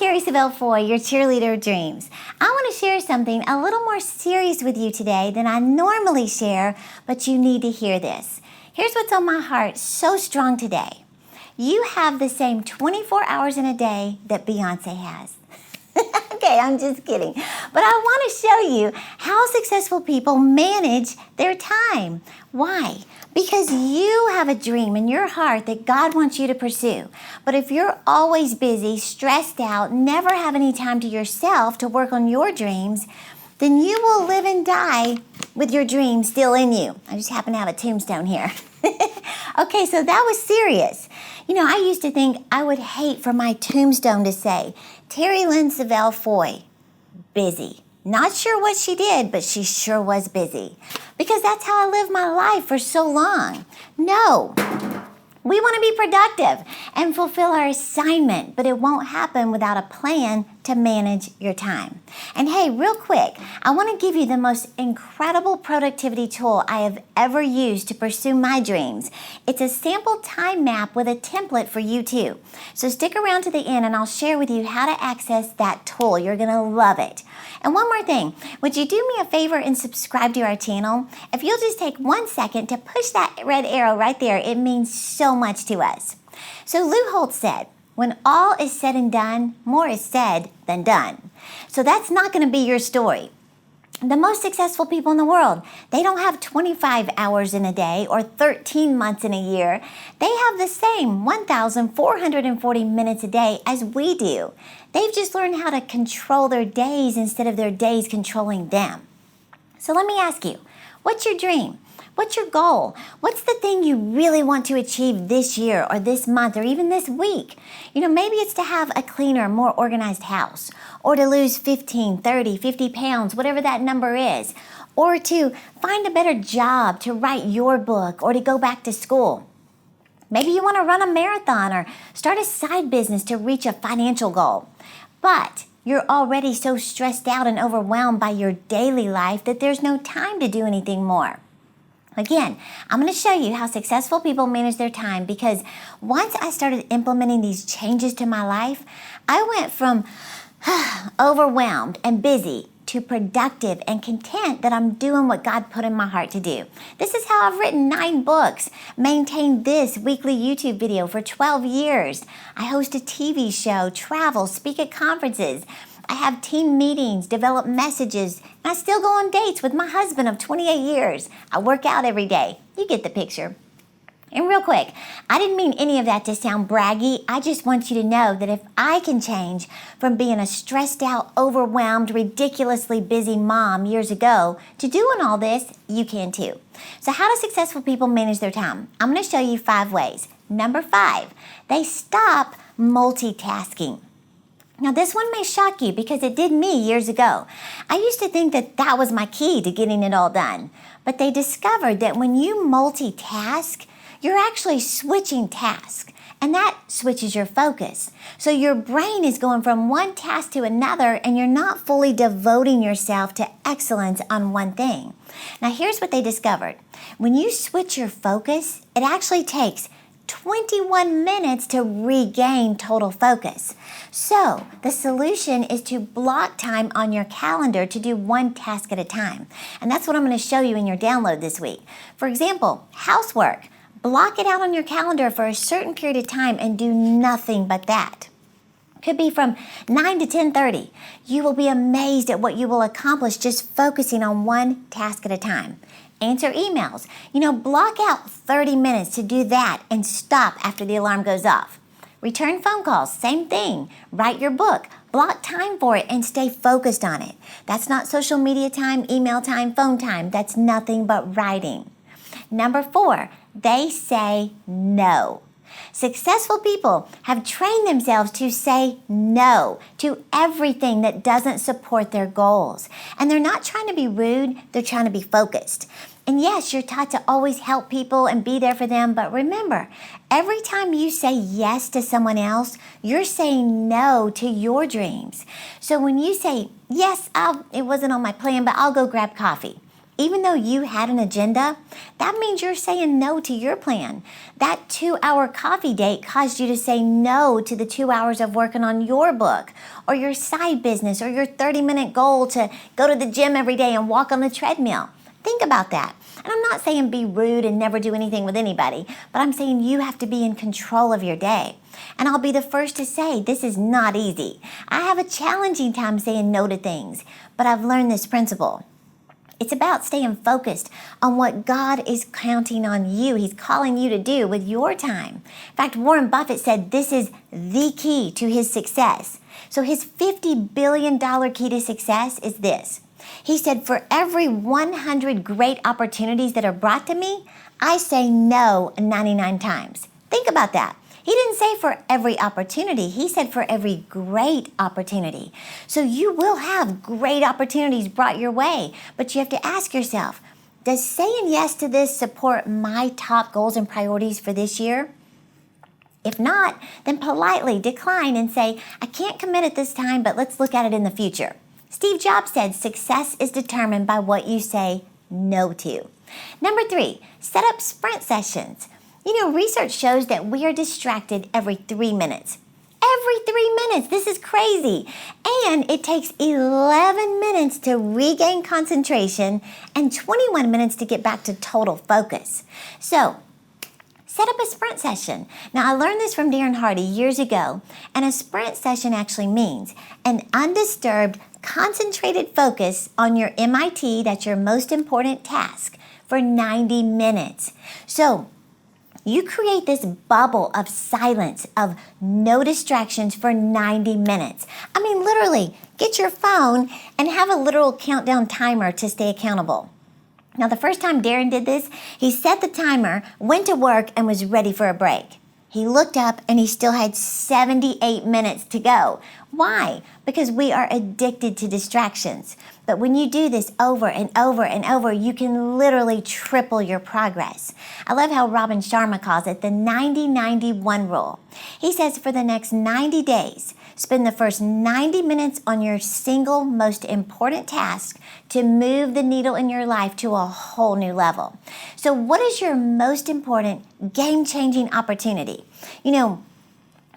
Terri Savelle Foy, your cheerleader of dreams. I want to share something a little more serious with you today than I normally share, but you need to hear this. Here's what's on my heart so strong today. You have the same 24 hours in a day that Beyonce has. Okay, I'm just kidding. But I want to show you how successful people manage their time. Why? Because you have a dream in your heart that God wants you to pursue. But if you're always busy, stressed out, never have any time to yourself to work on your dreams, then you will live and die with your dream still in you. I just happen to have a tombstone here. Okay, so that was serious. You know, I used to think I would hate for my tombstone to say, Terri Lynn Savelle Foy, busy. Not sure what she did, but she sure was busy. Because that's how I lived my life for so long. No, we want to be productive and fulfill our assignment, but it won't happen without a plan to manage your time. And hey, real quick, I want to give you the most incredible productivity tool I have ever used to pursue my dreams. It's a sample time map with a template for you too. So stick around to the end and I'll share with you how to access that tool. You're going to love it. And one more thing, would you do me a favor and subscribe to our channel? If you'll just take 1 second to push that red arrow right there, it means so much to us. So Lou Holtz said, when all is said and done, more is said than done. So that's not going to be your story. The most successful people in the world, they don't have 25 hours in a day or 13 months in a year. They have the same 1,440 minutes a day as we do. They've just learned how to control their days instead of their days controlling them. So let me ask you, what's your dream? What's your goal? What's the thing you really want to achieve this year or this month or even this week? You know, maybe it's to have a cleaner, more organized house, or to lose 15, 30, 50 pounds, whatever that number is, or to find a better job, to write your book, or to go back to school. Maybe you want to run a marathon or start a side business to reach a financial goal. But you're already so stressed out and overwhelmed by your daily life that there's no time to do anything more. Again, I'm going to show you how successful people manage their time because once I started implementing these changes to my life, I went from overwhelmed and busy to productive and content that I'm doing what God put in my heart to do. This is how I've written 9 books, maintained this weekly YouTube video for 12 years. I host a TV show, travel, speak at conferences. I have team meetings, develop messages, and I still go on dates with my husband of 28 years. I work out every day. You get the picture. And real quick, I didn't mean any of that to sound braggy. I just want you to know that if I can change from being a stressed out, overwhelmed, ridiculously busy mom years ago to doing all this, you can too. So how do successful people manage their time? I'm going to show you 5 ways. Number 5, they stop multitasking. Now, this one may shock you because it did me years ago. I used to think that that was my key to getting it all done. But they discovered that when you multitask, you're actually switching tasks, and that switches your focus. So your brain is going from one task to another, and you're not fully devoting yourself to excellence on one thing. Now, here's what they discovered. When you switch your focus, it actually takes 21 minutes to regain total focus. So the solution is to block time on your calendar to do one task at a time. And that's what I'm going to show you in your download this week. For example, housework. Block it out on your calendar for a certain period of time and do nothing but that. Could be from 9 to 10:30. You will be amazed at what you will accomplish just focusing on one task at a time. Answer emails. You know, block out 30 minutes to do that and stop after the alarm goes off. Return phone calls, same thing. Write your book, block time for it and stay focused on it. That's not social media time, email time, phone time. That's nothing but writing. Number 4, they say no. Successful people have trained themselves to say no to everything that doesn't support their goals. And they're not trying to be rude, they're trying to be focused. And yes, you're taught to always help people and be there for them, but remember, every time you say yes to someone else, you're saying no to your dreams. So when you say, yes, it wasn't on my plan, but I'll go grab coffee. Even though you had an agenda, that means you're saying no to your plan. That 2-hour coffee date caused you to say no to the 2 hours of working on your book or your side business or your 30-minute goal to go to the gym every day and walk on the treadmill. Think about that. And I'm not saying be rude and never do anything with anybody, but I'm saying you have to be in control of your day. And I'll be the first to say this is not easy. I have a challenging time saying no to things, but I've learned this principle. It's about staying focused on what God is counting on you. He's calling you to do with your time. In fact, Warren Buffett said this is the key to his success. So his $50 billion key to success is this. He said, for every 100 great opportunities that are brought to me, I say no 99 times. Think about that. He didn't say for every opportunity. He said for every great opportunity. So you will have great opportunities brought your way, but you have to ask yourself, does saying yes to this support my top goals and priorities for this year? If not, then politely decline and say, I can't commit at this time, but let's look at it in the future. Steve Jobs said success is determined by what you say no to. Number 3, set up sprint sessions. Research shows that we are distracted every 3 minutes. Every 3 minutes. This is crazy. And it takes 11 minutes to regain concentration and 21 minutes to get back to total focus. So, set up a sprint session. Now, I learned this from Darren Hardy years ago, and a sprint session actually means an undisturbed, concentrated focus on your MIT, that's your most important task, for 90 minutes. So, you create this bubble of silence, of no distractions for 90 minutes. I mean, literally, get your phone and have a literal countdown timer to stay accountable. Now, the first time Darren did this, he set the timer, went to work, and was ready for a break. He looked up and he still had 78 minutes to go. Why? Because we are addicted to distractions. But when you do this over and over and over, you can literally triple your progress. I love how Robin Sharma calls it the 90-90-1 rule. He says for the next 90 days, spend the first 90 minutes on your single most important task to move the needle in your life to a whole new level. So what is your most important game-changing opportunity?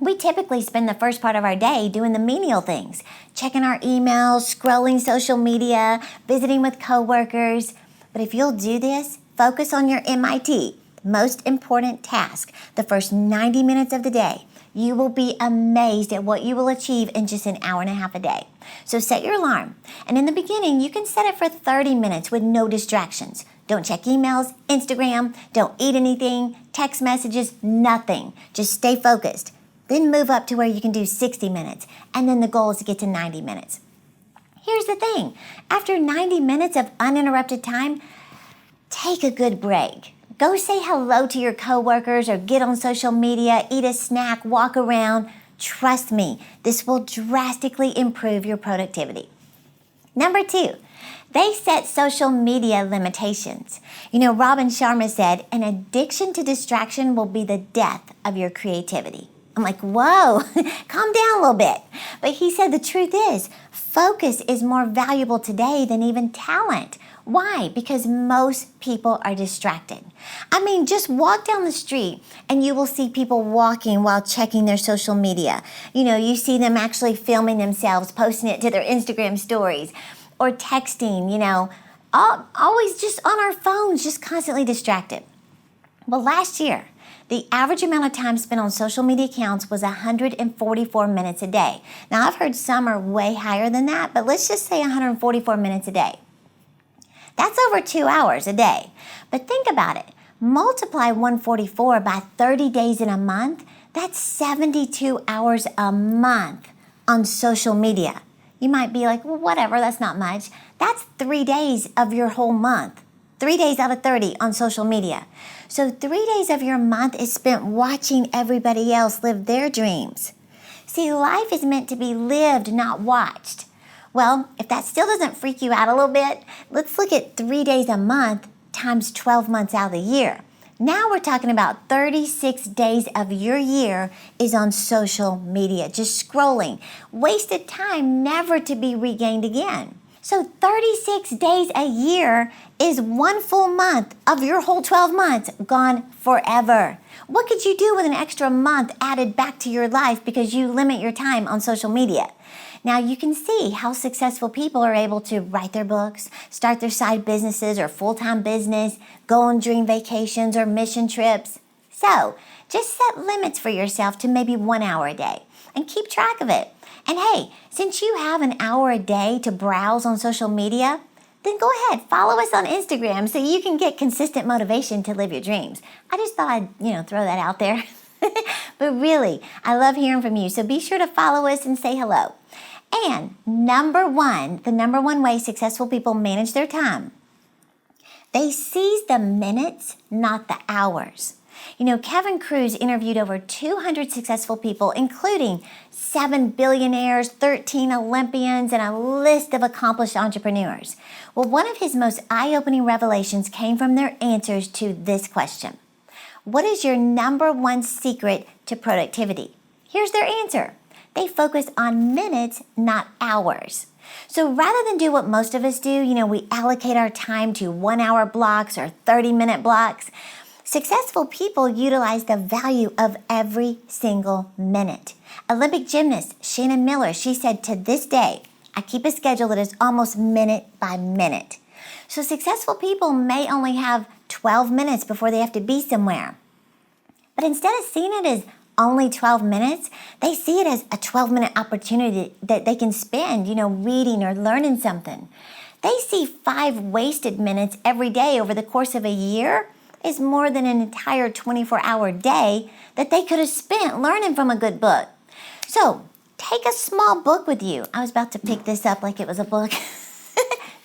We typically spend the first part of our day doing the menial things, checking our emails, scrolling social media, visiting with coworkers. But if you'll do this, focus on your MIT, most important task, the first 90 minutes of the day. You will be amazed at what you will achieve in just an hour and a half a day. So set your alarm. And in the beginning, you can set it for 30 minutes with no distractions. Don't check emails, Instagram, don't eat anything, text messages, nothing. Just stay focused. Then move up to where you can do 60 minutes. And then the goal is to get to 90 minutes. Here's the thing. After 90 minutes of uninterrupted time, take a good break. Go say hello to your coworkers or get on social media, eat a snack, walk around. Trust me, this will drastically improve your productivity. Number 2, they set social media limitations. Robin Sharma said, an addiction to distraction will be the death of your creativity. I'm like, whoa, calm down a little bit. But he said the truth is, focus is more valuable today than even talent. Why? Because most people are distracted. I mean, just walk down the street and you will see people walking while checking their social media. You see them actually filming themselves, posting it to their Instagram stories, or texting, always just on our phones, just constantly distracted. Well, last year, the average amount of time spent on social media accounts was 144 minutes a day. Now, I've heard some are way higher than that, but let's just say 144 minutes a day. That's over 2 hours a day. But think about it. Multiply 144 by 30 days in a month. That's 72 hours a month on social media. You might be like, well, whatever, that's not much. That's 3 days of your whole month. 3 days out of 30 on social media. So 3 days of your month is spent watching everybody else live their dreams. See, life is meant to be lived, not watched. Well, if that still doesn't freak you out a little bit, let's look at 3 days a month times 12 months out of the year. Now we're talking about 36 days of your year is on social media, just scrolling. Wasted time never to be regained again. So 36 days a year is one full month of your whole 12 months gone forever. What could you do with an extra month added back to your life because you limit your time on social media? Now you can see how successful people are able to write their books, start their side businesses or full-time business, go on dream vacations or mission trips. So just set limits for yourself to maybe 1 hour a day and keep track of it. And hey, since you have an hour a day to browse on social media, then go ahead, follow us on Instagram so you can get consistent motivation to live your dreams. I just thought I'd, throw that out there. But really, I love hearing from you, so be sure to follow us and say hello. And the number one way successful people manage their time, they seize the minutes, not the hours. Kevin Kruse interviewed over 200 successful people, including 7 billionaires, 13 Olympians, and a list of accomplished entrepreneurs. Well, one of his most eye-opening revelations came from their answers to this question. What is your number one secret to productivity? Here's their answer. They focus on minutes, not hours. So rather than do what most of us do, we allocate our time to 1 hour blocks or 30-minute blocks. Successful people utilize the value of every single minute. Olympic gymnast Shannon Miller, she said, to this day, I keep a schedule that is almost minute by minute. So successful people may only have 12 minutes before they have to be somewhere. But instead of seeing it as only 12 minutes, they see it as a 12-minute opportunity that they can spend, reading or learning something. They see 5 wasted minutes every day over the course of a year is more than an entire 24-hour day that they could have spent learning from a good book. So take a small book with you. I was about to pick this up like it was a book.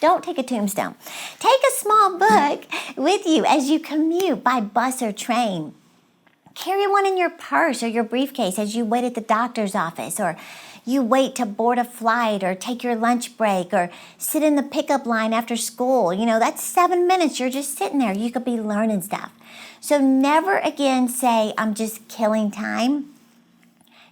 Don't take a tombstone. Take a small book with you as you commute by bus or train. Carry one in your purse or your briefcase as you wait at the doctor's office, or you wait to board a flight or take your lunch break or sit in the pickup line after school. That's 7 minutes. You're just sitting there. You could be learning stuff. So never again say, I'm just killing time.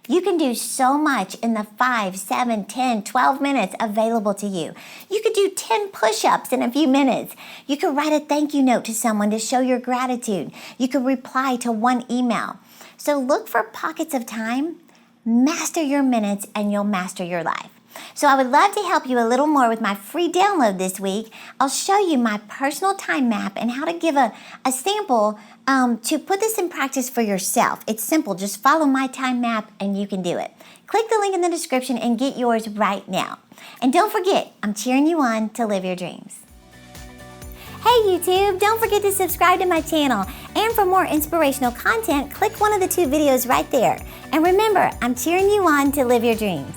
You can do so much in the 5, 7, 10, 12 minutes available to you. You could do 10 push-ups in a few minutes. You could write a thank you note to someone to show your gratitude. You could reply to one email. So look for pockets of time, master your minutes, and you'll master your life. So I would love to help you a little more with my free download this week. I'll show you my personal time map and how to give a sample to put this in practice for yourself. It's simple. Just follow my time map and you can do it. Click the link in the description and get yours right now. And don't forget, I'm cheering you on to live your dreams. Hey YouTube, don't forget to subscribe to my channel. And for more inspirational content, click one of the 2 videos right there. And remember, I'm cheering you on to live your dreams.